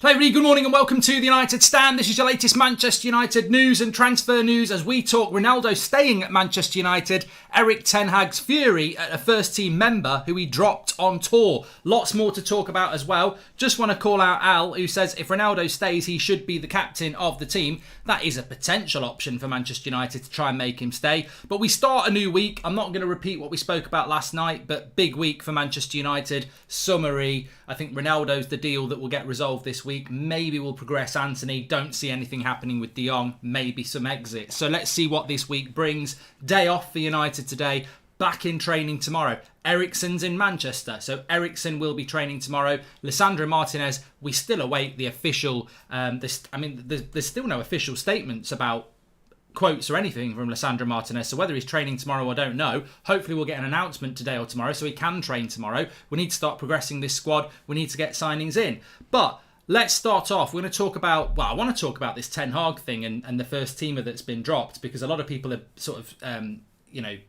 Hello everybody, good morning and welcome to the United Stand. This is your latest Manchester United news and transfer news as we talk Ronaldo staying at Manchester United, Erik ten Hag's fury at a first team member who he dropped on tour. Lots more to talk about as well. Just want to call out Al, who says if Ronaldo stays he should be the captain of the team. That is a potential option for Manchester United to try and make him stay. But we start a new week. I'm not going to repeat what we spoke about last night, but big week for Manchester United. Summary, I think Ronaldo's the deal that will get resolved this week. Maybe we'll progress Anthony. Don't see anything happening with De Jong. Maybe some exits. So let's see what this week brings. Day off for United today. Back in training tomorrow. Eriksen's in Manchester, so Eriksen will be training tomorrow. Lisandro Martinez, we still await the official... there's still no official statements about quotes or anything from Lisandro Martinez, so whether he's training tomorrow I don't know. Hopefully we'll get an announcement today or tomorrow so he can train tomorrow. We need to start progressing this squad. We need to get signings in. But let's start off. We're going to talk about, I want to talk about this Ten Hag thing and the first teamer that's been dropped, because a lot of people are sort of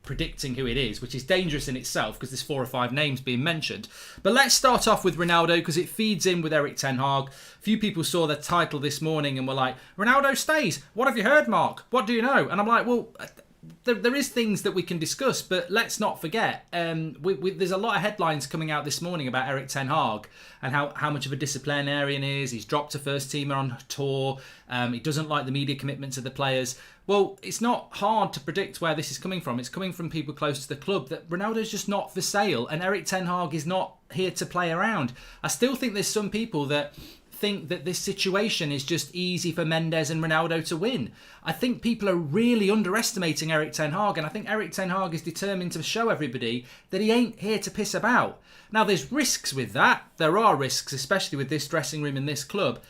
predicting who it is, which is dangerous in itself because there's 4 or 5 names being mentioned. But let's start off with Ronaldo because it feeds in with Erik ten Hag. A few people saw the title this morning and were like, Ronaldo stays. What have you heard, Mark? What do you know? And I'm like, well, there is things that we can discuss, but let's not forget, there's a lot of headlines coming out this morning about Erik ten Hag and how much of a disciplinarian he is. He's dropped a first teamer on tour. He doesn't like the media commitments of the players. Well, it's not hard to predict where this is coming from. It's coming from people close to the club that Ronaldo's just not for sale and Erik ten Hag is not here to play around. I still think there's some people that think that this situation is just easy for Mendes and Ronaldo to win. I think people are really underestimating Erik ten Hag, and I think Erik ten Hag is determined to show everybody that he ain't here to piss about. Now, there's risks with that. There are risks, especially with this dressing room and this club.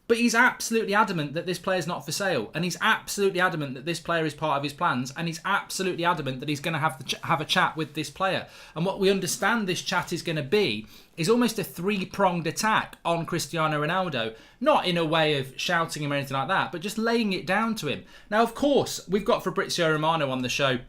But he's absolutely adamant that this player's not for sale. And he's absolutely adamant that this player is part of his plans. And he's absolutely adamant that he's going to have a chat with this player. And what we understand this chat is going to be is almost a 3-pronged attack on Cristiano Ronaldo. Not in a way of shouting him or anything like that, but just laying it down to him. Now, of course, we've got Fabrizio Romano on the show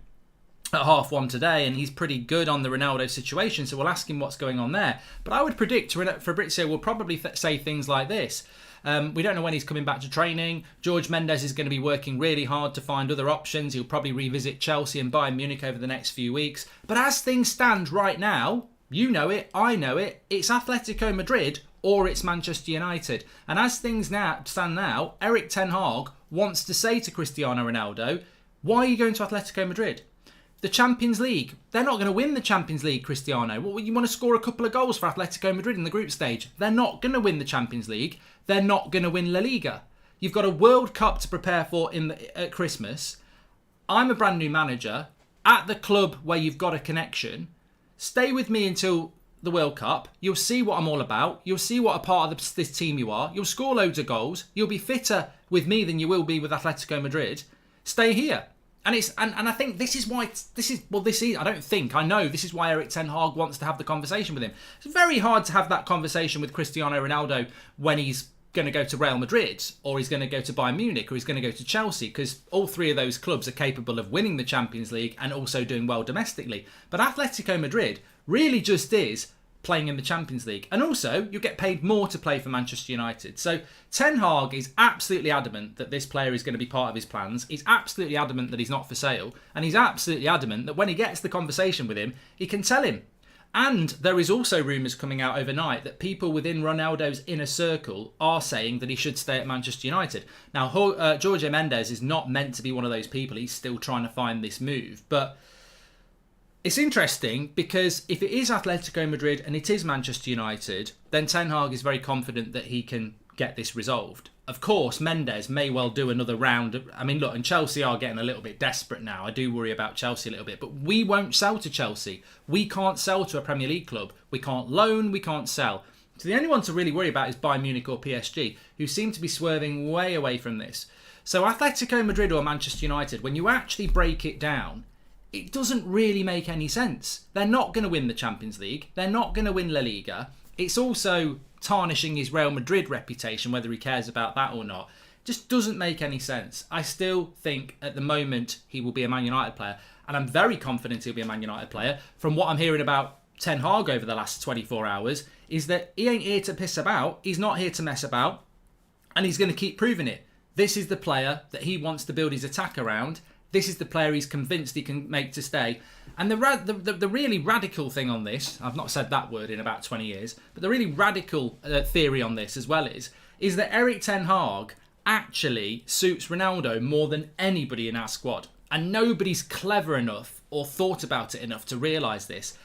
at 1:30 today, and he's pretty good on the Ronaldo situation, so we'll ask him what's going on there. But I would predict Fabrizio will probably say things like this. We don't know when he's coming back to training. George Mendes is going to be working really hard to find other options. He'll probably revisit Chelsea and Bayern Munich over the next few weeks. But as things stand right now, you know it, I know it, it's Atletico Madrid or it's Manchester United. And as things stand now, Erik ten Hag wants to say to Cristiano Ronaldo, why are you going to Atletico Madrid? The Champions League. They're not going to win the Champions League, Cristiano. Well, you want to score a couple of goals for Atletico Madrid in the group stage. They're not going to win the Champions League. They're not going to win La Liga. You've got a World Cup to prepare for at Christmas. I'm a brand new manager at the club where you've got a connection. Stay with me until the World Cup. You'll see what I'm all about. You'll see what a part of this team you are. You'll score loads of goals. You'll be fitter with me than you will be with Atletico Madrid. Stay here. And I think this is why I know this is why Erik ten Hag wants to have the conversation with him. It's very hard to have that conversation with Cristiano Ronaldo when he's going to go to Real Madrid or he's going to go to Bayern Munich or he's going to go to Chelsea, because all 3 of those clubs are capable of winning the Champions League and also doing well domestically. But Atletico Madrid really just is playing in the Champions League. And also, you get paid more to play for Manchester United. So Ten Hag is absolutely adamant that this player is going to be part of his plans. He's absolutely adamant that he's not for sale. And he's absolutely adamant that when he gets the conversation with him, he can tell him. And there is also rumours coming out overnight that people within Ronaldo's inner circle are saying that he should stay at Manchester United. Now, Jorge Mendes is not meant to be one of those people. He's still trying to find this move. But it's interesting because if it is Atletico Madrid and it is Manchester United, then Ten Hag is very confident that he can get this resolved. Of course, Mendes may well do another round. And Chelsea are getting a little bit desperate now. I do worry about Chelsea a little bit, but we won't sell to Chelsea. We can't sell to a Premier League club. We can't loan, we can't sell. So the only one to really worry about is Bayern Munich or PSG, who seem to be swerving way away from this. So Atletico Madrid or Manchester United, when you actually break it down, it doesn't really make any sense. They're not going to win the Champions League. They're not going to win La Liga. It's also tarnishing his Real Madrid reputation, whether he cares about that or not. Just doesn't make any sense. I still think at the moment he will be a Man United player, and I'm very confident he'll be a Man United player. From what I'm hearing about Ten Hag over the last 24 hours, is that he ain't here to piss about. He's not here to mess about. And he's going to keep proving it. This is the player that he wants to build his attack around. This is the player he's convinced he can make to stay. And the really radical thing on this, I've not said that word in about 20 years, but the really radical theory on this as well is that Erik ten Hag actually suits Ronaldo more than anybody in our squad. And nobody's clever enough or thought about it enough to realise this.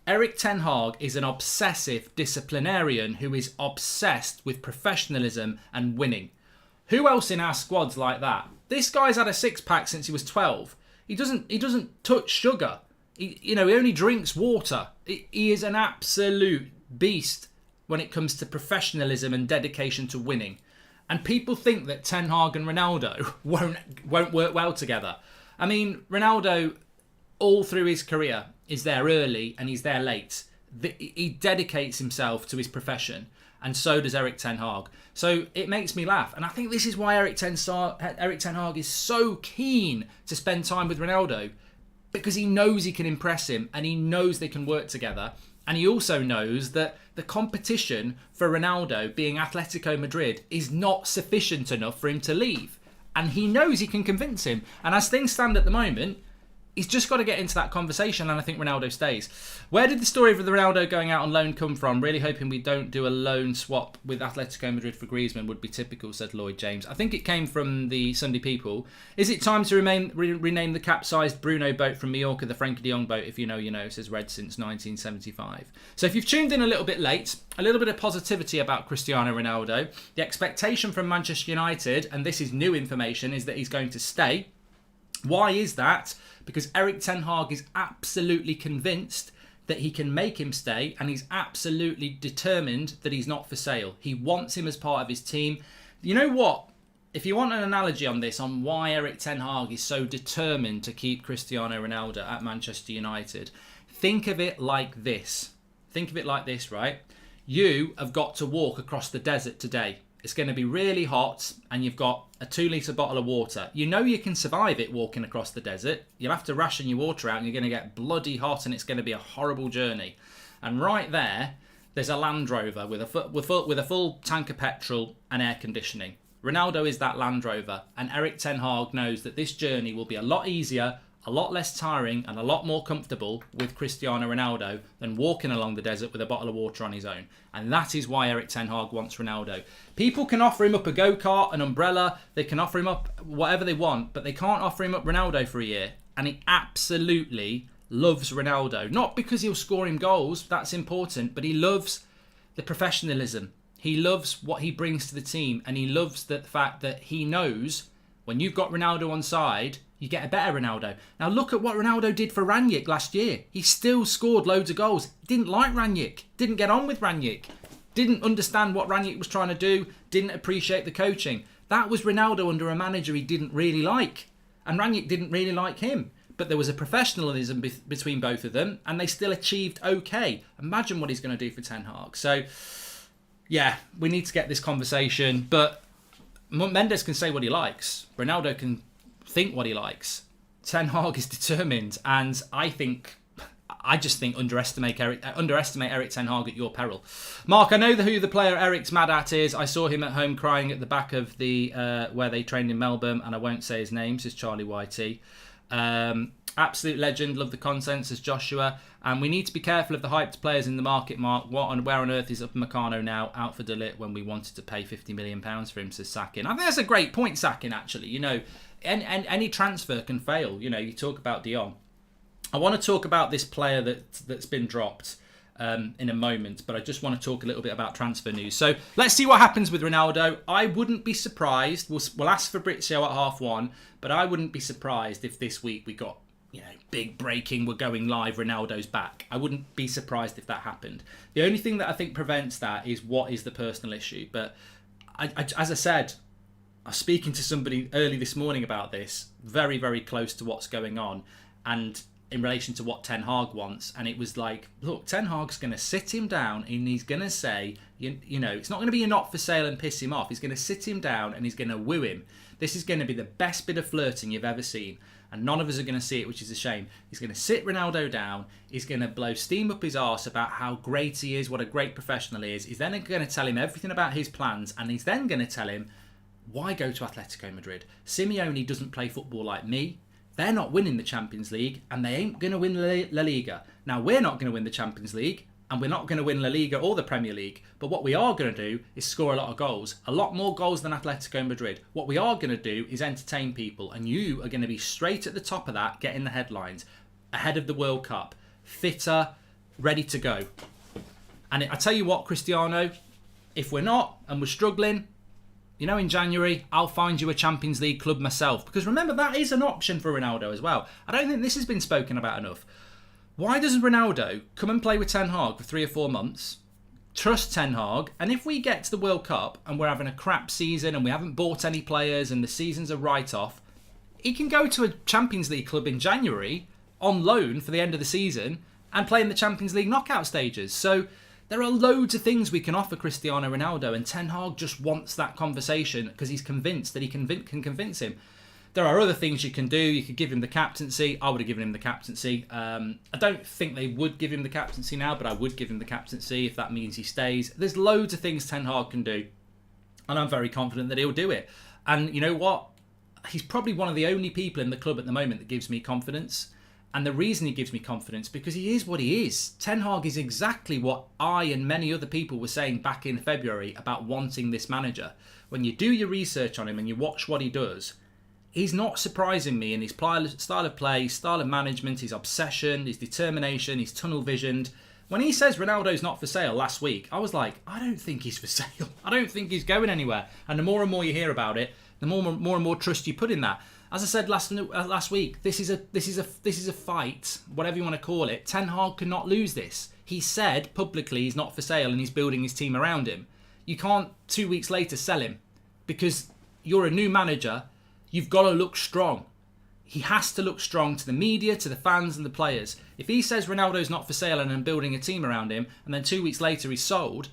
Erik ten Hag is an obsessive disciplinarian who is obsessed with professionalism and winning. Who else in our squad's like that? This guy's had a six-pack since he was 12. He doesn't touch sugar. He only drinks water. He is an absolute beast when it comes to professionalism and dedication to winning. And people think that Ten Hag and Ronaldo won't work well together. I mean, Ronaldo, all through his career, is there early and he's there late. He dedicates himself to his profession, and so does Erik ten Hag. So it makes me laugh, and I think this is why Erik ten Hag is so keen to spend time with Ronaldo, because he knows he can impress him and he knows they can work together. And he also knows that the competition for Ronaldo, being Atletico Madrid, is not sufficient enough for him to leave. And he knows he can convince him. And as things stand at the moment, he's just got to get into that conversation, and I think Ronaldo stays. Where did the story of the Ronaldo going out on loan come from? Really hoping we don't do a loan swap with Atletico Madrid for Griezmann would be typical, said Lloyd James. I think it came from the Sunday People. Is it time to rename the capsized Bruno boat from Mallorca the Frenkie de Jong boat? If you know, you know, says Red since 1975. So if you've tuned in a little bit late, a little bit of positivity about Cristiano Ronaldo. The expectation from Manchester United, and this is new information, is that he's going to stay. Why is that? Because Erik ten Hag is absolutely convinced that he can make him stay, and he's absolutely determined that he's not for sale. He wants him as part of his team. You know what? If you want an analogy on this, on why Erik ten Hag is so determined to keep Cristiano Ronaldo at Manchester United, think of it like this. Think of it like this, right? You have got to walk across the desert today. It's going to be really hot, and you've got a 2-litre bottle of water. You know you can survive it walking across the desert. You'll have to ration your water out, and you're going to get bloody hot, and it's going to be a horrible journey. And right there's a Land Rover with a full tank of petrol and air conditioning. Ronaldo is that Land Rover, and Erik ten Hag knows that this journey will be a lot easier, a lot less tiring, and a lot more comfortable with Cristiano Ronaldo than walking along the desert with a bottle of water on his own. And that is why Erik ten Hag wants Ronaldo. People can offer him up a go-kart, an umbrella, they can offer him up whatever they want, but they can't offer him up Ronaldo for a year. And he absolutely loves Ronaldo. Not because he'll score him goals, that's important, but he loves the professionalism. He loves what he brings to the team, and he loves the fact that he knows when you've got Ronaldo on side, you get a better Ronaldo. Now look at what Ronaldo did for Rangnick last year. He still scored loads of goals. Didn't like Rangnick. Didn't get on with Rangnick. Didn't understand what Rangnick was trying to do. Didn't appreciate the coaching. That was Ronaldo under a manager he didn't really like. And Rangnick didn't really like him. But there was a professionalism between both of them, and they still achieved okay. Imagine what he's going to do for Ten Hag. So, yeah, we need to get this conversation. But Mendes can say what he likes. Ronaldo can think what he likes. Ten Hag is determined, and I just think underestimate Erik ten Hag at your peril. Mark, I know who the player Eric's mad at is. I saw him at home crying at the back of the where they trained in Melbourne, and I won't say his name, says Charlie YT. Absolute legend, love the content, says Joshua. And we need to be careful of the hyped players in the market, Mark. Where on earth is Upamecano now out for Delit when we wanted to pay £50 million for him, says Sakin. I think that's a great point, Sakin, actually. You know, any transfer can fail. You know, you talk about Dion. I want to talk about this player that's been dropped in a moment, but I just want to talk a little bit about transfer news. So let's see what happens with Ronaldo. I wouldn't be surprised. We'll ask Fabrizio at 1:30, but I wouldn't be surprised if this week we got, you know, big breaking, we're going live, Ronaldo's back. I wouldn't be surprised if that happened. The only thing that I think prevents that is what is the personal issue. But as I said, I was speaking to somebody early this morning about this, very, very close to what's going on, and in relation to what Ten Hag wants. And it was like, look, Ten Hag's going to sit him down and he's going to say, you know, it's not going to be a not for sale and piss him off. He's going to sit him down and he's going to woo him. This is going to be the best bit of flirting you've ever seen. And none of us are going to see it, which is a shame. He's going to sit Ronaldo down. He's going to blow steam up his arse about how great he is, what a great professional he is. He's then going to tell him everything about his plans. And he's then going to tell him why go to Atletico Madrid? Simeone doesn't play football like me. They're not winning the Champions League, and they ain't going to win La Liga. Now, we're not going to win the Champions League, and we're not going to win La Liga or the Premier League. But what we are going to do is score a lot of goals. A lot more goals than Atletico Madrid. What we are going to do is entertain people, and you are going to be straight at the top of that, getting the headlines, ahead of the World Cup. Fitter, ready to go. And I tell you what, Cristiano, if we're not, and we're struggling, in January, I'll find you a Champions League club myself. Because remember, that is an option for Ronaldo as well. I don't think this has been spoken about enough. Why doesn't Ronaldo come and play with Ten Hag for 3 or 4 months, trust Ten Hag, and if we get to the World Cup and we're having a crap season and we haven't bought any players and the season's a write-off, he can go to a Champions League club in January on loan for the end of the season and play in the Champions League knockout stages. So there are loads of things we can offer Cristiano Ronaldo, and Ten Hag just wants that conversation because he's convinced that he can convince him. There are other things you can do. You could give him the captaincy. I would have given him the captaincy. I don't think they would give him the captaincy now, but I would give him the captaincy if that means he stays. There's loads of things Ten Hag can do, and I'm very confident that he'll do it. And you know what? He's probably one of the only people in the club at the moment that gives me confidence. And the reason he gives me confidence, because he is what he is. Ten Hag is exactly what I and many other people were saying back in February about wanting this manager. When you do your research on him and you watch what he does, he's not surprising me in his style of play, style of management, his obsession, his determination, his tunnel visioned. When he says Ronaldo's not for sale last week, I was like, I don't think he's for sale. I don't think he's going anywhere. And the more and more you hear about it, the more and more trust you put in that. As I said last week, this is a fight, whatever you want to call it. Ten Hag cannot lose this. He said publicly he's not for sale and he's building his team around him. You can't 2 weeks later sell him because you're a new manager. You've got to look strong. He has to look strong to the media, to the fans and the players. If he says Ronaldo's not for sale and I'm building a team around him, and then 2 weeks later he's sold,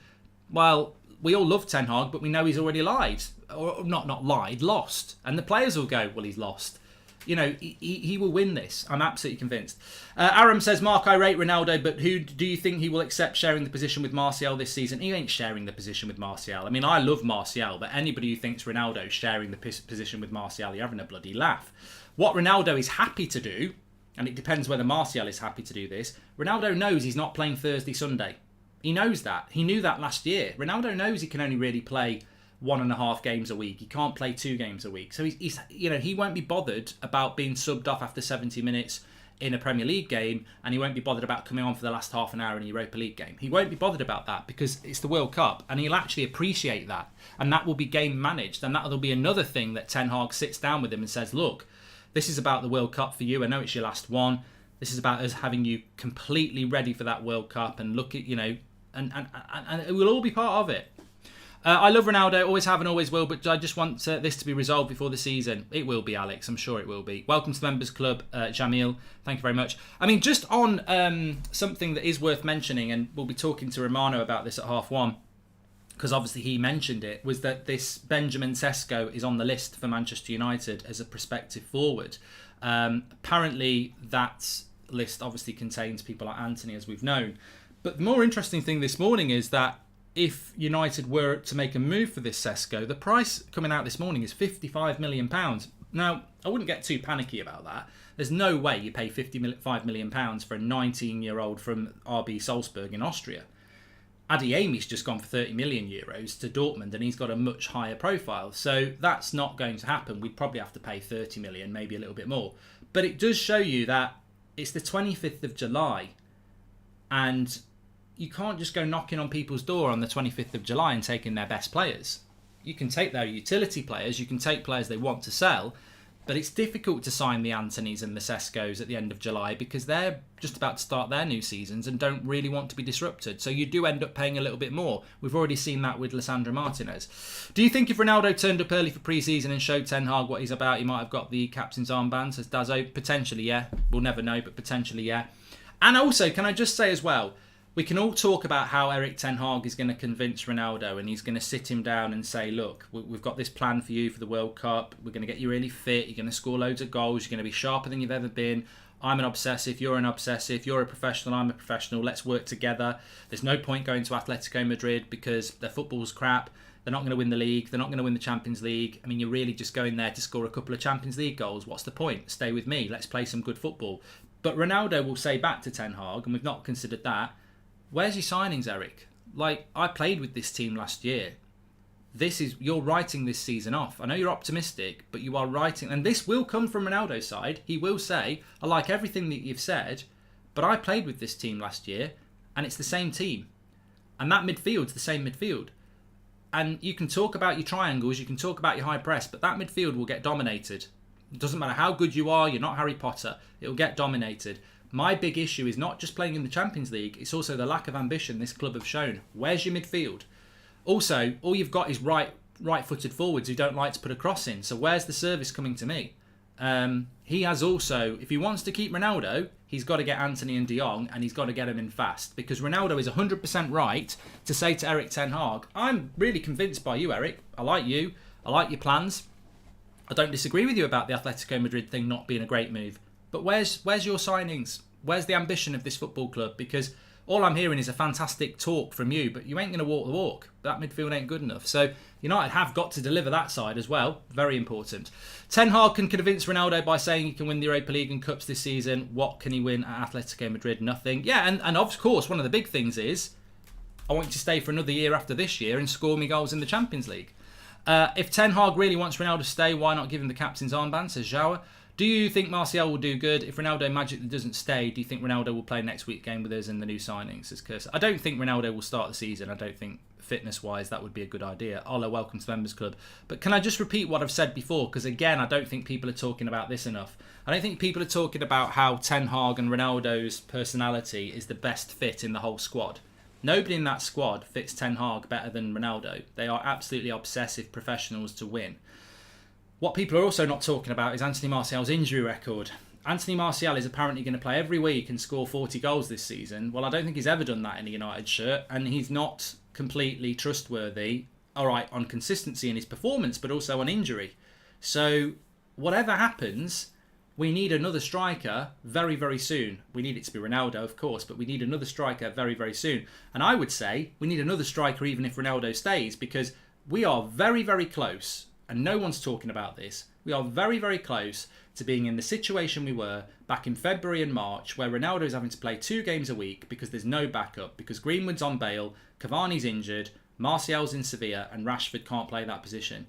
well, we all love Ten Hag, but we know he's already lied. Or not lied, lost. And the players will go, well, he's lost. He will win this. I'm absolutely convinced. Aram says, Mark, I rate Ronaldo, but who do you think he will accept sharing the position with Martial this season? He ain't sharing the position with Martial. I mean, I love Martial, but anybody who thinks Ronaldo's sharing the position with Martial, you're having a bloody laugh. What Ronaldo is happy to do, and it depends whether Martial is happy to do this, Ronaldo knows he's not playing Thursday, Sunday. He knows that. He knew that last year. Ronaldo knows he can only really play 1.5 games a week. He can't play 2 games a week. So he's he won't be bothered about being subbed off after 70 minutes in a Premier League game, and he won't be bothered about coming on for the last half an hour in a Europa League game. He won't be bothered about that because it's the World Cup, and he'll actually appreciate that, and that will be game managed, and that'll be another thing that Ten Hag sits down with him and says, look, this is about the World Cup for you. I know it's your last one. This is about us having you completely ready for that World Cup, and look at, and it will all be part of it. I love Ronaldo, always have and always will, but I just want this to be resolved before the season. It will be, Alex. I'm sure it will be. Welcome to the Members Club, Jamil. Thank you very much. I mean, just on something that is worth mentioning, and we'll be talking to Romano about this at 1:30, because obviously he mentioned it, was that this Benjamin Sesko is on the list for Manchester United as a prospective forward. Apparently, that list obviously contains people like Anthony, as we've known. But the more interesting thing this morning is that if United were to make a move for this Sesko, the price coming out this morning is £55 million. Now, I wouldn't get too panicky about that. There's no way you pay £55 million for a 19-year-old from RB Salzburg in Austria. Adeyemi's just gone for €30 million to Dortmund, and he's got a much higher profile. So that's not going to happen. We'd probably have to pay 30 million, maybe a little bit more. But it does show you that it's the 25th of July, and you can't just go knocking on people's door on the 25th of July and taking their best players. You can take their utility players, you can take players they want to sell, but it's difficult to sign the Antonys and the Seskos at the end of July because they're just about to start their new seasons and don't really want to be disrupted. So you do end up paying a little bit more. We've already seen that with Lisandro Martinez. Do you think if Ronaldo turned up early for pre-season and showed Ten Hag what he's about, he might have got the captain's armband, says Dazzo? Potentially, yeah. We'll never know, but potentially, yeah. And also, can I just say as well, we can all talk about how Erik Ten Hag is going to convince Ronaldo, and he's going to sit him down and say, look, we've got this plan for you for the World Cup. We're going to get you really fit. You're going to score loads of goals. You're going to be sharper than you've ever been. I'm an obsessive, you're an obsessive, you're a professional, I'm a professional, let's work together. There's no point going to Atletico Madrid because their football's crap. They're not going to win the league. They're not going to win the Champions League. I mean, you're really just going there to score a couple of Champions League goals. What's the point? Stay with me. Let's play some good football. But Ronaldo will say back to Ten Hag, and we've not considered that, where's your signings, Eric? Like, I played with this team last year. You're writing this season off. I know you're optimistic, but you are writing, and this will come from Ronaldo's side. He will say, I like everything that you've said, but I played with this team last year, and it's the same team. And that midfield's the same midfield. And you can talk about your triangles, you can talk about your high press, but that midfield will get dominated. It doesn't matter how good you are, you're not Harry Potter. It will get dominated. My big issue is not just playing in the Champions League, it's also the lack of ambition this club have shown. Where's your midfield? Also, all you've got is right-footed forwards who don't like to put a cross in. So where's the service coming to me? He has also, if he wants to keep Ronaldo, he's got to get Anthony and De Jong, and he's got to get them in fast. Because Ronaldo is 100% right to say to Erik Ten Hag, I'm really convinced by you, Eric. I like you. I like your plans. I don't disagree with you about the Atletico Madrid thing not being a great move. But where's your signings? Where's the ambition of this football club? Because all I'm hearing is a fantastic talk from you, but you ain't going to walk the walk. That midfield ain't good enough. So United have got to deliver that side as well. Very important. Ten Hag can convince Ronaldo by saying he can win the Europa League and Cups this season. What can he win at Atletico Madrid? Nothing. Yeah, and of course, one of the big things is I want you to stay for another year after this year and score me goals in the Champions League. If Ten Hag really wants Ronaldo to stay, why not give him the captain's armband, says Joao. Do you think Martial will do good? If Ronaldo magically doesn't stay, do you think Ronaldo will play next week's game with us in the new signings, says Curse? I don't think Ronaldo will start the season. I don't think fitness-wise that would be a good idea. Ola, welcome to the Members Club. But can I just repeat what I've said before? Because again, I don't think people are talking about this enough. I don't think people are talking about how Ten Hag and Ronaldo's personality is the best fit in the whole squad. Nobody in that squad fits Ten Hag better than Ronaldo. They are absolutely obsessive professionals to win. What people are also not talking about is Anthony Martial's injury record. Anthony Martial is apparently going to play every week and score 40 goals this season. Well, I don't think he's ever done that in a United shirt, and he's not completely trustworthy, all right, on consistency in his performance, but also on injury. So whatever happens, we need another striker very, very soon. We need it to be Ronaldo, of course, but we need another striker very, very soon. And I would say we need another striker even if Ronaldo stays, because we are very, very close, and no one's talking about this, we are very, very close to being in the situation we were back in February and March, where Ronaldo's having to play 2 games a week because there's no backup, because Greenwood's on bail, Cavani's injured, Martial's in Sevilla, and Rashford can't play that position.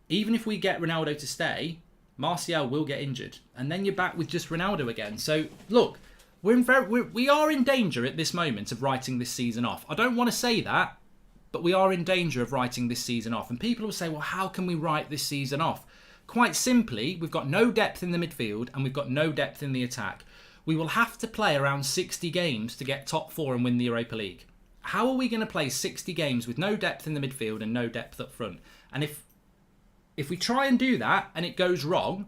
Even if we get Ronaldo to stay, Martial will get injured, and then you're back with just Ronaldo again. So look, we are in danger at this moment of writing this season off. I don't want to say that, but we are in danger of writing this season off. And people will say, well, how can we write this season off? Quite simply, we've got no depth in the midfield and we've got no depth in the attack. We will have to play around 60 games to get top 4 and win the Europa League. How are we going to play 60 games with no depth in the midfield and no depth up front? And if we try and do that and it goes wrong,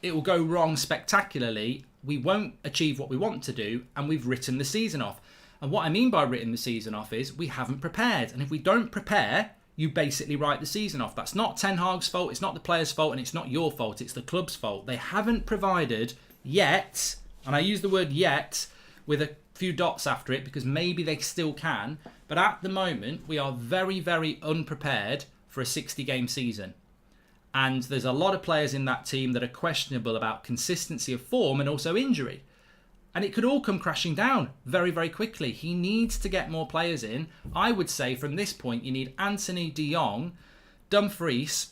it will go wrong spectacularly. We won't achieve what we want to do, and we've written the season off. And what I mean by written the season off is we haven't prepared. And if we don't prepare, you basically write the season off. That's not Ten Hag's fault, it's not the players' fault, and it's not your fault, it's the club's fault. They haven't provided yet, and I use the word yet with a few dots after it because maybe they still can, but at the moment we are very, very unprepared for a 60-game season. And there's a lot of players in that team that are questionable about consistency of form and also injury. And it could all come crashing down very, very quickly. He needs to get more players in. I would say from this point, you need Anthony, De Jong, Dumfries,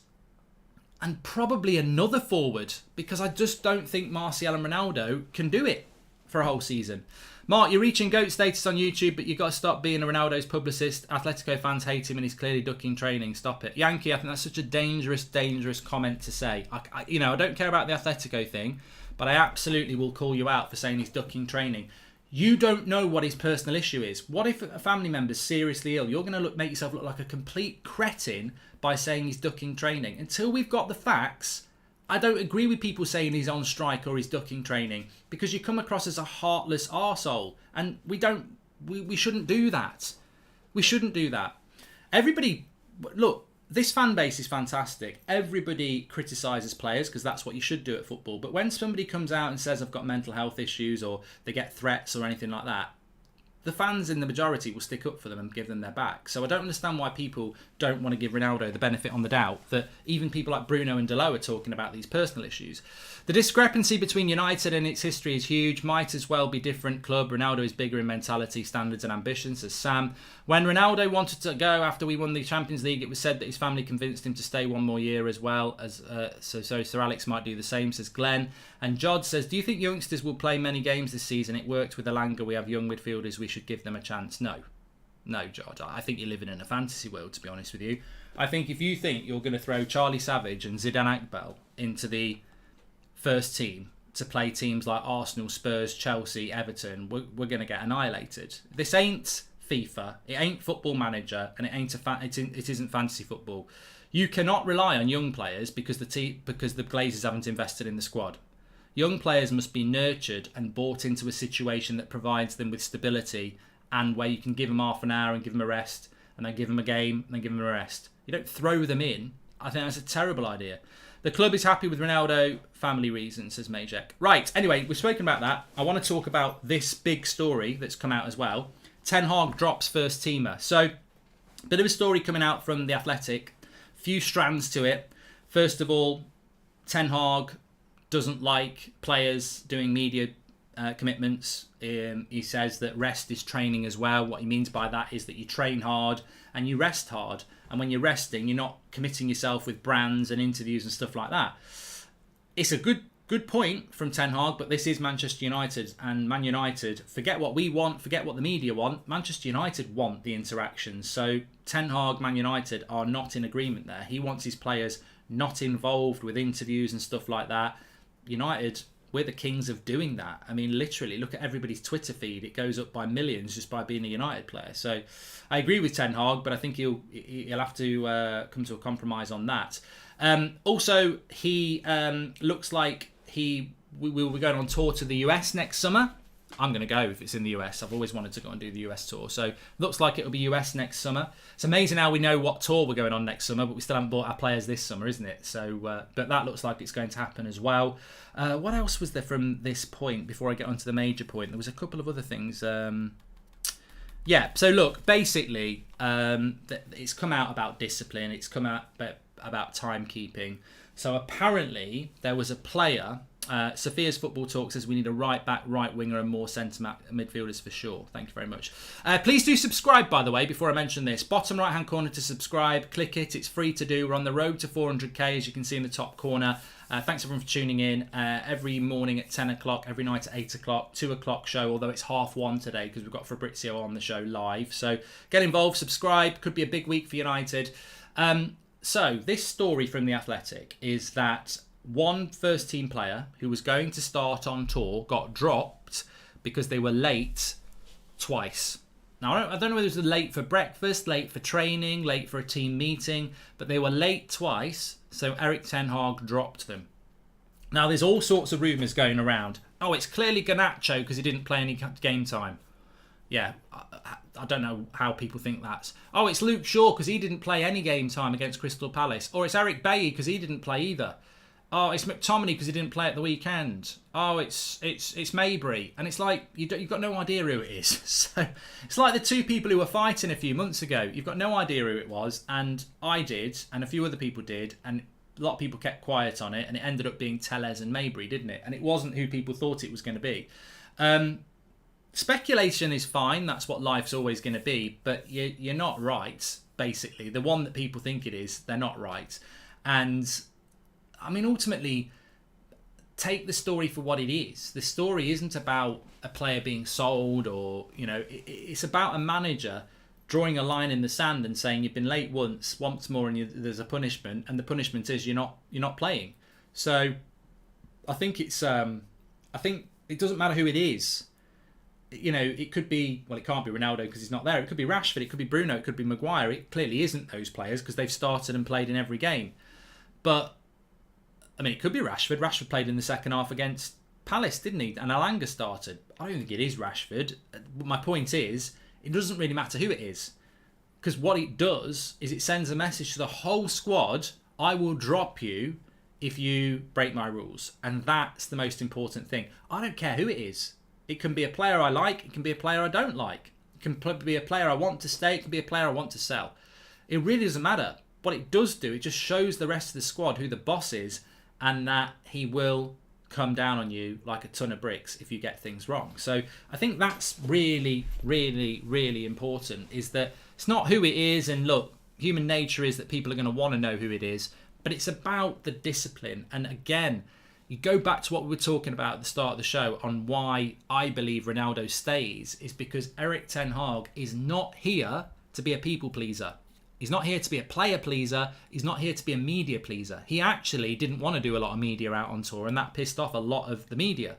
and probably another forward, because I just don't think Martial and Ronaldo can do it for a whole season. Mark, you're reaching GOAT status on YouTube, but you've got to stop being a Ronaldo's publicist. Atletico fans hate him and he's clearly ducking training. Stop it. Yankee, I think that's such a dangerous, dangerous comment to say. I don't care about the Atletico thing, but I absolutely will call you out for saying he's ducking training. You don't know what his personal issue is. What if a family member's seriously ill? You're going to make yourself look like a complete cretin by saying he's ducking training. Until we've got the facts, I don't agree with people saying he's on strike or he's ducking training, because you come across as a heartless arsehole, and we shouldn't do that. We shouldn't do that. Everybody, look, this fan base is fantastic. Everybody criticises players because that's what you should do at football. But when somebody comes out and says I've got mental health issues or they get threats or anything like that, the fans in the majority will stick up for them and give them their back. So I don't understand why people don't want to give Ronaldo the benefit on the doubt that even people like Bruno and Delo are talking about these personal issues. The discrepancy between United and its history is huge. Might as well be different club. Ronaldo is bigger in mentality, standards and ambitions, says Sam. When Ronaldo wanted to go after we won the Champions League, it was said that his family convinced him to stay one more year as well. So Sir Alex might do the same, says Glenn. And Jod says, do you think youngsters will play many games this season? It worked with Elanga. We have young midfielders. We should give them a chance. No, Jod. I think you're living in a fantasy world, to be honest with you. I think if you think you're going to throw Charlie Savage and Zidane Akbel into the first team to play teams like Arsenal, Spurs, Chelsea, Everton, we're going to get annihilated. This ain't FIFA, it ain't Football Manager, and it isn't fantasy football. You cannot rely on young players because the Glazers haven't invested in the squad. Young players must be nurtured and brought into a situation that provides them with stability and where you can give them half an hour and give them a rest, and then give them a game and then give them a rest. You don't throw them in. I think that's a terrible idea. The club is happy with Ronaldo, family reasons, says Majek. Right, anyway, we've spoken about that. I want to talk about this big story that's come out as well. Ten Hag drops first teamer. So, bit of a story coming out from The Athletic. Few strands to it. First of all, Ten Hag doesn't like players doing media commitments. He says that rest is training as well. What he means by that is that you train hard and you rest hard. And when you're resting, you're not committing yourself with brands and interviews and stuff like that. It's a good point from Ten Hag, but this is Manchester United, and Man United, forget what we want, forget what the media want. Manchester United want the interactions. So Ten Hag, Man United are not in agreement there. He wants his players not involved with interviews and stuff like that. United, we're the kings of doing that. I mean, literally, look at everybody's Twitter feed. It goes up by millions just by being a United player. So I agree with Ten Hag, but I think he'll have to come to a compromise on that. Also, he looks like we will be going on tour to the US next summer. I'm going to go if it's in the US. I've always wanted to go and do the US tour. So looks like it'll be US next summer. It's amazing how we know what tour we're going on next summer, but we still haven't bought our players this summer, isn't it? So, but that looks like it's going to happen as well. What else was there from this point before I get onto the major point? There was a couple of other things. Yeah, so look, basically, it's come out about discipline. It's come out about timekeeping. So apparently there was a player, Sophia's Football Talk says we need a right back, right winger and more centre midfielders for sure. Thank you very much. Please do subscribe, by the way, before I mention this. Bottom right hand corner to subscribe. Click it. It's free to do. We're on the road to 400k, as you can see in the top corner. Thanks everyone for tuning in. Every morning at 10 o'clock, every night at 8 o'clock, 2 o'clock show, although it's 1:30 today because we've got Fabrizio on the show live. So get involved, subscribe. Could be a big week for United. So this story from The Athletic is that one first team player who was going to start on tour got dropped because they were late twice. Now, I don't know whether it was late for breakfast, late for training, late for a team meeting, but they were late twice, so Erik ten Hag dropped them. Now, there's all sorts of rumours going around. Oh, it's clearly Garnacho because he didn't play any game time. Yeah, I don't know how people think that. Oh, it's Luke Shaw because he didn't play any game time against Crystal Palace. Or it's Eric Bailly because he didn't play either. Oh, it's McTominay because he didn't play at the weekend. Oh, it's Mabry. And it's like, you've got no idea who it is. So it's like the two people who were fighting a few months ago. You've got no idea who it was. And I did, and a few other people did. And a lot of people kept quiet on it. And it ended up being Tellez and Mabry, didn't it? And it wasn't who people thought it was going to be. Speculation is fine. That's what life's always going to be. But you're not right, basically. The one that people think it is, they're not right. And I mean, ultimately, take the story for what it is. The story isn't about a player being sold or, it's about a manager drawing a line in the sand and saying you've been late once more and there's a punishment, and the punishment is you're not playing. So I think I think it doesn't matter who it is. It could be, well, it can't be Ronaldo because he's not there. It could be Rashford, it could be Bruno, it could be Maguire. It clearly isn't those players because they've started and played in every game. But I mean, it could be Rashford. Rashford played in the second half against Palace, didn't he? And Elanga started. I don't think it is Rashford. My point is, it doesn't really matter who it is. Because what it does is it sends a message to the whole squad, I will drop you if you break my rules. And that's the most important thing. I don't care who it is. It can be a player I like. It can be a player I don't like. It can be a player I want to stay. It can be a player I want to sell. It really doesn't matter. What it does do, it just shows the rest of the squad who the boss is and that he will come down on you like a ton of bricks if you get things wrong. So I think that's really, really, really important, is that it's not who it is. And look, human nature is that people are going to want to know who it is, but it's about the discipline. And again, you go back to what we were talking about at the start of the show on why I believe Ronaldo stays, is because Erik ten Hag is not here to be a people pleaser. He's not here to be a player pleaser. He's not here to be a media pleaser. He actually didn't want to do a lot of media out on tour, and that pissed off a lot of the media.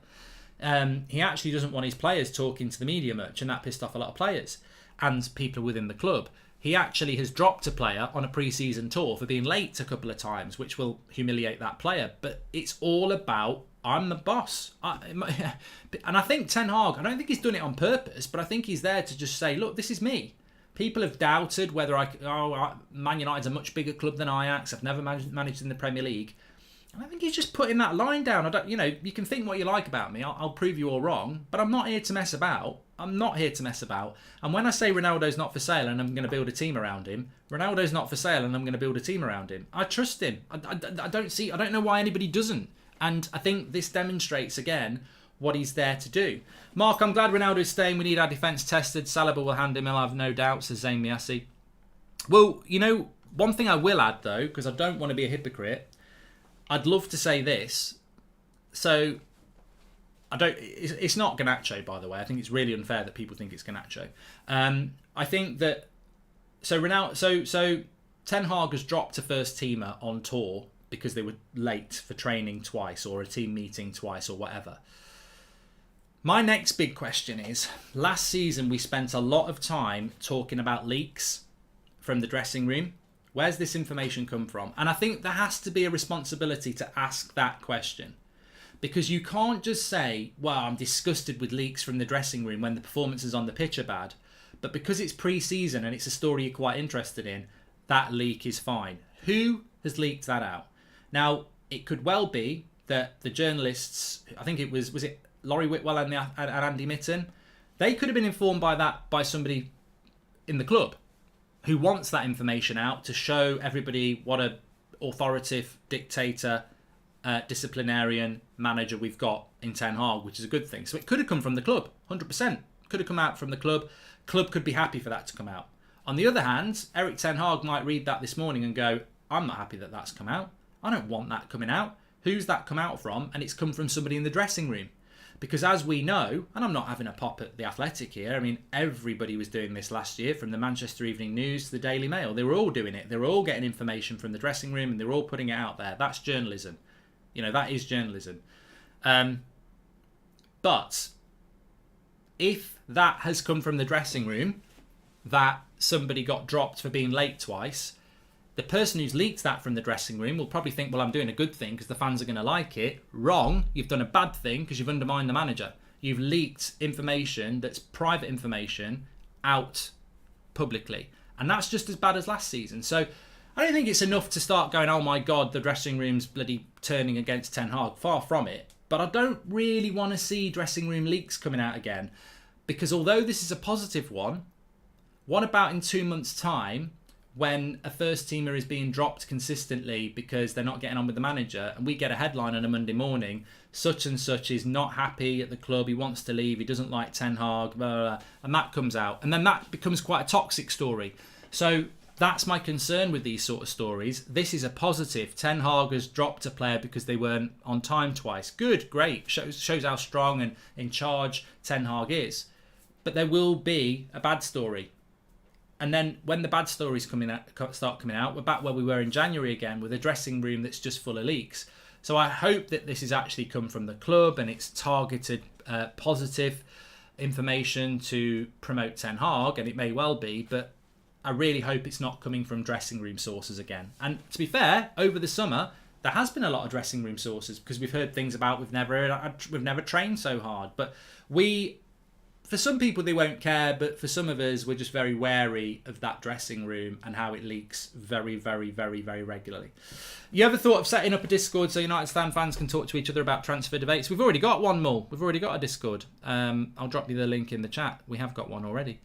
He actually doesn't want his players talking to the media much, and that pissed off a lot of players and people within the club. He actually has dropped a player on a pre-season tour for being late a couple of times, which will humiliate that player. But it's all about, I'm the boss. And I think Ten Hag, I don't think he's done it on purpose, but I think he's there to just say, look, this is me. People have doubted whether Man United's a much bigger club than Ajax. I've never managed in the Premier League. And I think he's just putting that line down. You can think what you like about me. I'll prove you all wrong, but I'm not here to mess about. I'm not here to mess about. And when I say Ronaldo's not for sale and I'm going to build a team around him, Ronaldo's not for sale and I'm going to build a team around him. I trust him. I don't know why anybody doesn't. And I think this demonstrates again what he's there to do. Mark, I'm glad Ronaldo's staying. We need our defence tested. Saliba will hand him, I'll have no doubt, says Zayn Miassi. Well, one thing I will add, though, because I don't want to be a hypocrite, I'd love to say this. So, it's not Garnacho, by the way. I think it's really unfair that people think it's Garnacho. I think that, so Ten Hag has dropped a first teamer on tour because they were late for training twice or a team meeting twice or whatever. My next big question is, last season we spent a lot of time talking about leaks from the dressing room. Where's this information come from? And I think there has to be a responsibility to ask that question. Because you can't just say, well, I'm disgusted with leaks from the dressing room when the performances on the pitch are bad. But because it's pre-season and it's a story you're quite interested in, that leak is fine. Who has leaked that out? Now, it could well be that the journalists, I think it was it Laurie Whitwell and Andy Mitten, they could have been informed by somebody in the club who wants that information out to show everybody what a authoritative dictator, disciplinarian manager we've got in Ten Hag, which is a good thing. So it could have come from the club, 100%. Could have come out from the club. Club could be happy for that to come out. On the other hand, Erik ten Hag might read that this morning and go, I'm not happy that that's come out. I don't want that coming out. Who's that come out from? And it's come from somebody in the dressing room. Because as we know, and I'm not having a pop at The Athletic here, I mean, everybody was doing this last year, from the Manchester Evening News to the Daily Mail. They were all doing it. They were all getting information from the dressing room and they were all putting it out there. That's journalism. That is journalism. But if that has come from the dressing room, that somebody got dropped for being late twice, the person who's leaked that from the dressing room will probably think, well, I'm doing a good thing because the fans are going to like it. Wrong. You've done a bad thing because you've undermined the manager. You've leaked information that's private information out publicly. And that's just as bad as last season. So I don't think it's enough to start going, oh my God, the dressing room's bloody turning against Ten Hag. Far from it. But I don't really want to see dressing room leaks coming out again. Because although this is a positive one, what about in 2 months' time when a first teamer is being dropped consistently because they're not getting on with the manager, and we get a headline on a Monday morning, such and such is not happy at the club, he wants to leave, he doesn't like Ten Hag, blah, blah, blah, and that comes out. And then that becomes quite a toxic story. So that's my concern with these sort of stories. This is a positive. Ten Hag has dropped a player because they weren't on time twice. Good, great. Shows how strong and in charge Ten Hag is. But there will be a bad story. And then when the bad stories start coming out, we're back where we were in January again with a dressing room that's just full of leaks. So I hope that this has actually come from the club and it's targeted positive information to promote Ten Hag, and it may well be, but I really hope it's not coming from dressing room sources again. And to be fair, over the summer, there has been a lot of dressing room sources because we've heard things about we've never trained so hard. But we for some people they won't care, but for some of us, we're just very wary of that dressing room and how it leaks very, very, very, very regularly. You ever thought of setting up a Discord so United Stand fans can talk to each other about transfer debates? We've already got one, Mull. We've already got a Discord. I'll drop you the link in the chat. We have got one already.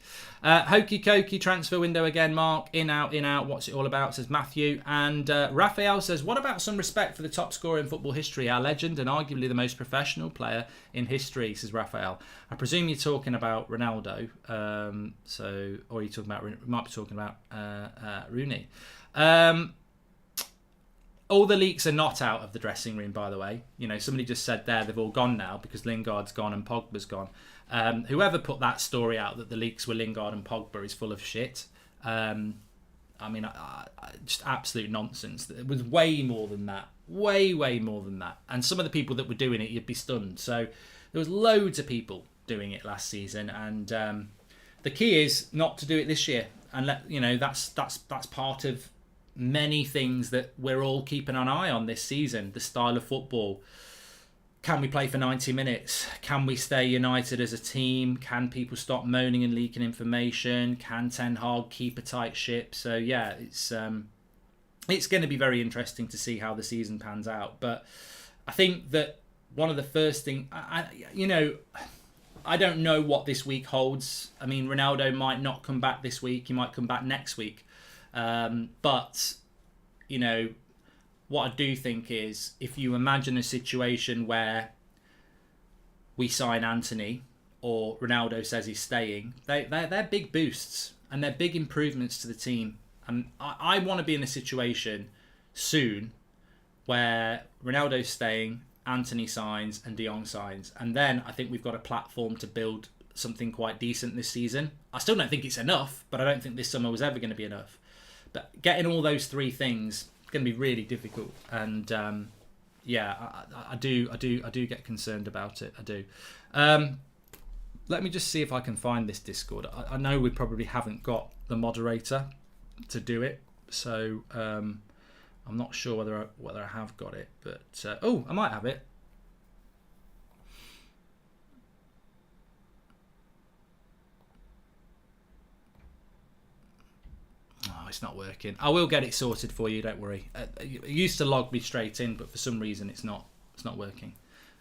Hokey Cokey, transfer window again, Mark. In, out, what's it all about, says Matthew. And Raphael says, what about some respect for the top scorer in football history, our legend and arguably the most professional player in history, says Raphael. I presume you're talking about Ronaldo. Or you're talking about, you might be talking about Rooney. All the leaks are not out of the dressing room, by the way. You know, somebody just said there they've all gone now because Lingard's gone and Pogba's gone. Whoever put that story out that the leaks were Lingard and Pogba is full of shit. Just absolute nonsense. It was way more than that. Way, way more than that. And some of the people that were doing it, you'd be stunned. So there was loads of people doing it last season. And the key is not to do it this year. And that's part of many things that we're all keeping an eye on this season. The style of football. Can we play for 90 minutes? Can we stay united as a team? Can people stop moaning and leaking information? Can Ten Hag keep a tight ship? So yeah, it's going to be very interesting to see how the season pans out. But I think that one of the first things, I don't know what this week holds. I mean, Ronaldo might not come back this week. He might come back next week. But, what I do think is if you imagine a situation where we sign Anthony or Ronaldo says he's staying, they're big boosts and they're big improvements to the team. And I want to be in a situation soon where Ronaldo's staying, Anthony signs and De Jong signs. And then I think we've got a platform to build something quite decent this season. I still don't think it's enough, but I don't think this summer was ever going to be enough. But getting all those three things is going to be really difficult, and I do get concerned about it. I do. Let me just see if I can find this Discord. I know we probably haven't got the moderator to do it, so I'm not sure whether I have got it. But I might have it. Oh, it's not working. I will get it sorted for you. Don't worry. It used to log me straight in, but for some reason it's not working.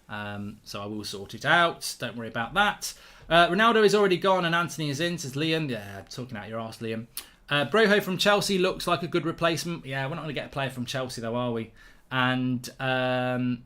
So I will sort it out. Don't worry about that. Ronaldo is already gone and Anthony is in, says Liam. Yeah, talking out your arse, Liam. Broho from Chelsea looks like a good replacement. Yeah, we're not going to get a player from Chelsea though, are we? And I'm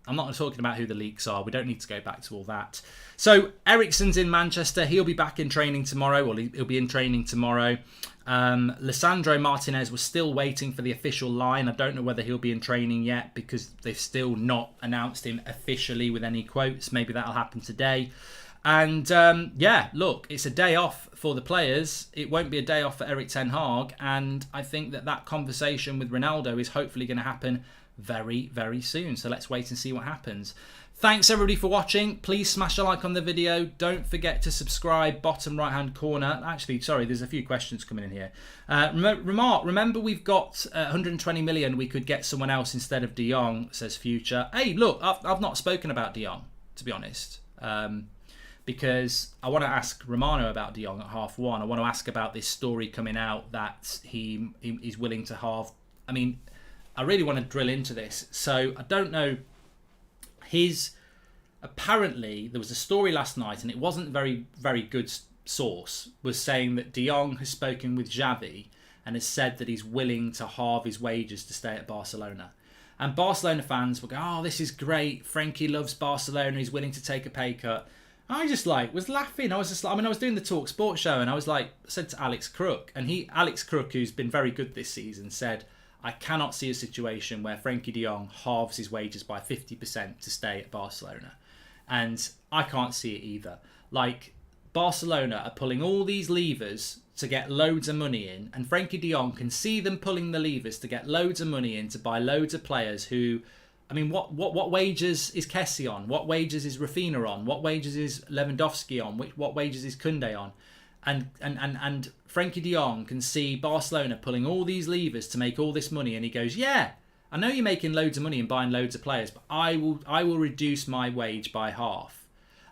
not talking about who the leaks are. We don't need to go back to all that. So Eriksen's in Manchester. He'll be back in training tomorrow. Well, he'll be in training tomorrow. Lissandro Martinez was still waiting for the official line. I don't know whether he'll be in training yet because they've still not announced him officially with any quotes. Maybe that'll happen today. And look, it's a day off for the players. It won't be a day off for Erik Ten Hag. And I think that conversation with Ronaldo is hopefully going to happen very, very soon. So let's wait and see what happens. Thanks everybody for watching. Please smash a like on the video. Don't forget to subscribe, bottom right hand corner. Actually, sorry, there's a few questions coming in here. Remember we've got 120 million. We could get someone else instead of De Jong, says Future. Hey, look, I've not spoken about De Jong, to be honest. Because I want to ask Romano about De Jong at 1:30. I want to ask about this story coming out that he's willing to halve. I mean, I really want to drill into this. So I don't know. Apparently there was a story last night, and it wasn't very, very good source, was saying that De Jong has spoken with Xavi and has said that he's willing to halve his wages to stay at Barcelona. And Barcelona fans will go, oh, this is great. Frankie loves Barcelona. He's willing to take a pay cut. I just was laughing. I was doing the Talk Sport show, and I said to Alex Crook, and Alex Crook, who's been very good this season, said, I cannot see a situation where Frankie de Jong halves his wages by 50% to stay at Barcelona. And I can't see it either. Like, Barcelona are pulling all these levers to get loads of money in, and Frankie de Jong can see them pulling the levers to get loads of money in to buy loads of players who... I mean, what wages is Kessie on? What wages is Rafinha on? What wages is Lewandowski on? What wages is Koundé on? And Frankie de Jong can see Barcelona pulling all these levers to make all this money, and he goes, yeah, I know you're making loads of money and buying loads of players, but I will reduce my wage by half.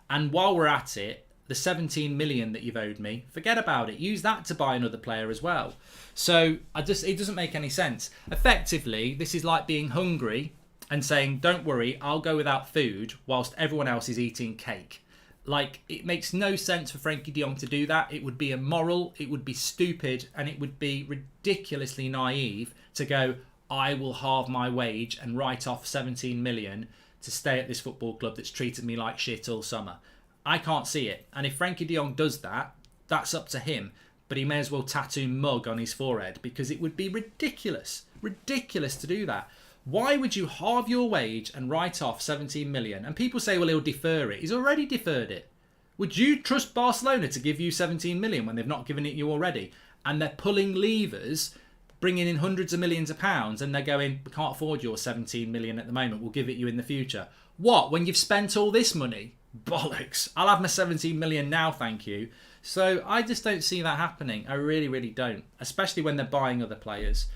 And while we're at it, the 17 million that you've owed me, forget about it. Use that to buy another player as well. So it doesn't make any sense. Effectively, this is like being hungry and saying, don't worry, I'll go without food whilst everyone else is eating cake. Like, it makes no sense for Frankie de Jong to do that. It would be immoral, it would be stupid, and it would be ridiculously naive to go, I will halve my wage and write off 17 million to stay at this football club that's treated me like shit all summer. I can't see it. And if Frankie de Jong does that, that's up to him. But he may as well tattoo mug on his forehead, because it would be ridiculous to do that. Why would you halve your wage and write off 17 million? And people say, well, he'll defer it. He's already deferred it. Would you trust Barcelona to give you 17 million when they've not given it you already? And they're pulling levers, bringing in hundreds of millions of pounds, and they're going, we can't afford your 17 million at the moment. We'll give it you in the future. What? When you've spent all this money? Bollocks. I'll have my 17 million now, thank you. So I just don't see that happening. I really, really don't. Especially when they're buying other players.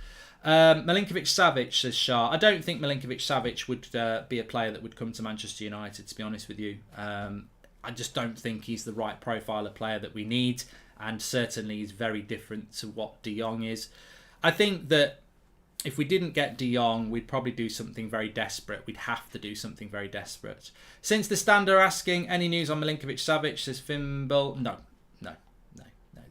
Milinkovic-Savic, says Shah. I don't think Milinkovic-Savic would be a player that would come to Manchester United, to be honest with you. I just don't think he's the right profile of player that we need, and certainly he's very different to what de Jong is. I think that if we didn't get de Jong, we'd probably do something very desperate. We'd have to do something very desperate. Since the Stand are asking, any news on Milinkovic-Savic, says Fimble. No.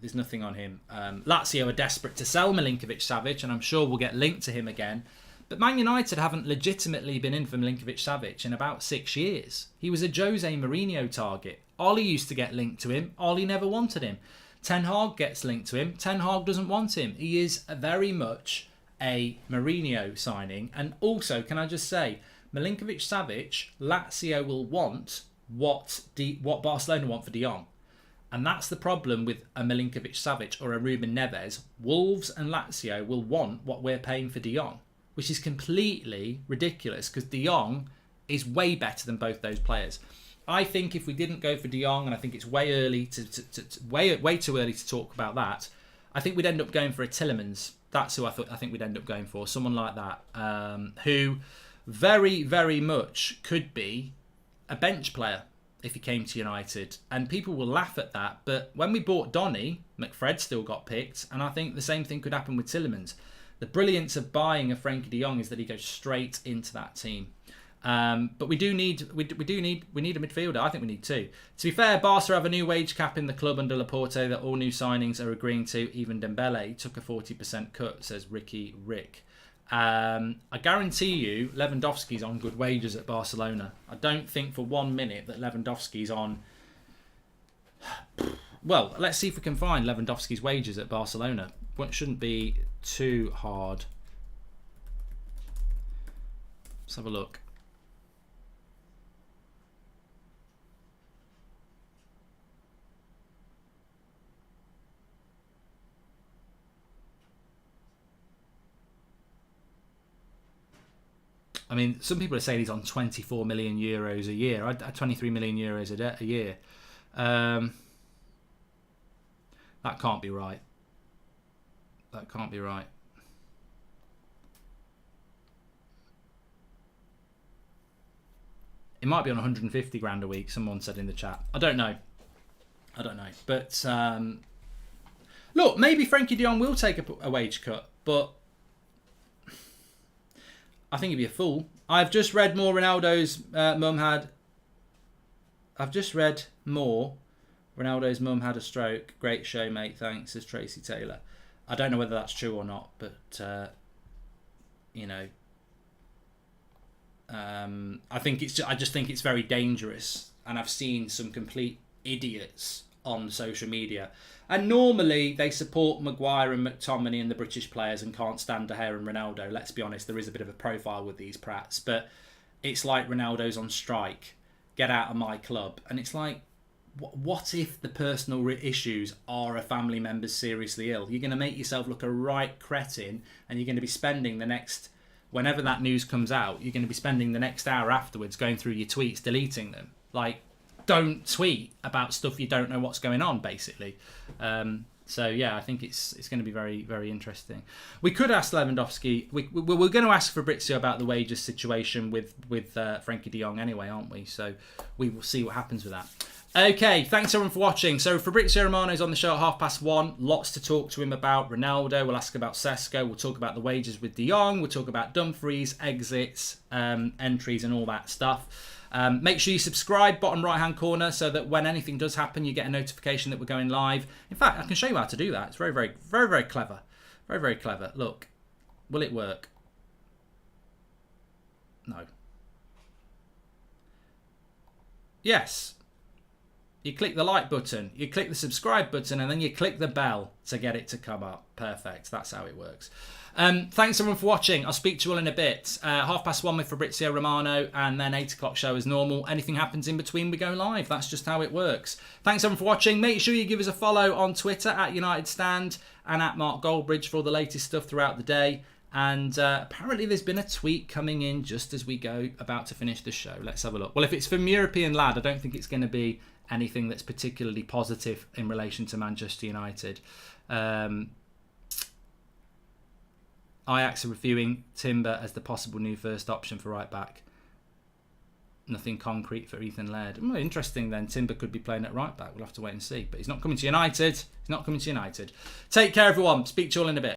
There's nothing on him. Lazio are desperate to sell Milinkovic-Savic, and I'm sure we'll get linked to him again. But Man United haven't legitimately been in for Milinkovic-Savic in about 6 years. He was a Jose Mourinho target. Oli used to get linked to him. Oli never wanted him. Ten Hag gets linked to him. Ten Hag doesn't want him. He is very much a Mourinho signing. And also, can I just say, Milinkovic-Savic, Lazio will want what Barcelona want for de Jong. And that's the problem with a Milinkovic-Savic or a Ruben Neves. Wolves and Lazio will want what we're paying for de Jong, which is completely ridiculous because de Jong is way better than both those players. I think if we didn't go for de Jong, and I think it's way early way too early to talk about that, I think we'd end up going for a Tielemans. That's who I think we'd end up going for, someone like that, who very, very much could be a bench player if he came to United. And people will laugh at that, but when we bought Donny, McFred still got picked, and I think the same thing could happen with Tielemans. The brilliance of buying a Frankie de Jong is that he goes straight into that team. But we need a midfielder. I think we need two. To be fair, Barca have a new wage cap in the club under Laporte that all new signings are agreeing to. Even Dembele took a 40% cut, says Ricky Rick. I guarantee you Lewandowski's on good wages at Barcelona. I don't think for 1 minute that Lewandowski's on... Well, let's see if we can find Lewandowski's wages at Barcelona. It shouldn't be too hard. Let's have a look. I mean, some people are saying he's on 24 million euros a year. 23 million euros a year. That can't be right. That can't be right. It might be on 150 grand a week, someone said in the chat. I don't know. But look, maybe Frankie de Jong will take a wage cut, but I think he'd be a fool. I've just read more Ronaldo's mum had... Ronaldo's mum had a stroke. Great show, mate. Thanks, says Tracy Taylor. I don't know whether that's true or not, but, you know... I just think it's very dangerous, and I've seen some complete idiots on social media. And normally they support Maguire and McTominay and the British players and can't stand De Gea and Ronaldo. Let's be honest, there is a bit of a profile with these prats, but it's like Ronaldo's on strike. Get out of my club. And it's like, what if the personal issues are a family member's seriously ill? You're going to make yourself look a right cretin, and you're going to be spending the next... Whenever that news comes out, you're going to be spending the next hour afterwards going through your tweets, deleting them. Like, don't tweet about stuff you don't know what's going on, basically. So yeah, I think it's going to be very, very interesting. We could ask Lewandowski. We're going to ask Fabrizio about the wages situation with Frankie de Jong anyway, aren't we? So we will see what happens with that. Okay, thanks everyone for watching. So Fabrizio Romano's on the show at 1:30. Lots to talk to him about. Ronaldo. We'll ask about Sesko. We'll talk about the wages with de Jong. We'll talk about Dumfries, exits, entries, and all that stuff. Make sure you subscribe, bottom right hand corner, so that when anything does happen, you get a notification that we're going live. In fact, I can show you how to do that. It's very, very, very, very clever. Very, very clever. Look, will it work? No. Yes. You click the like button, you click the subscribe button, and then you click the bell to get it to come up. Perfect. That's how it works. Thanks everyone for watching. I'll speak to you all in a bit. 1:30 with Fabrizio Romano, and then 8 o'clock show as normal. Anything happens in between, we go live. That's just how it works. Thanks everyone for watching. Make sure you give us a follow on Twitter at United Stand and at Mark Goldbridge for all the latest stuff throughout the day. And apparently there's been a tweet coming in just as we go about to finish the show. Let's have a look. Well, if it's from European Lad, I don't think it's going to be anything that's particularly positive in relation to Manchester United. Ajax are reviewing Timber as the possible new first option for right back. Nothing concrete for Ethan Laird. Well, interesting then. Timber could be playing at right back. We'll have to wait and see. But he's not coming to United. He's not coming to United. Take care, everyone. Speak to you all in a bit.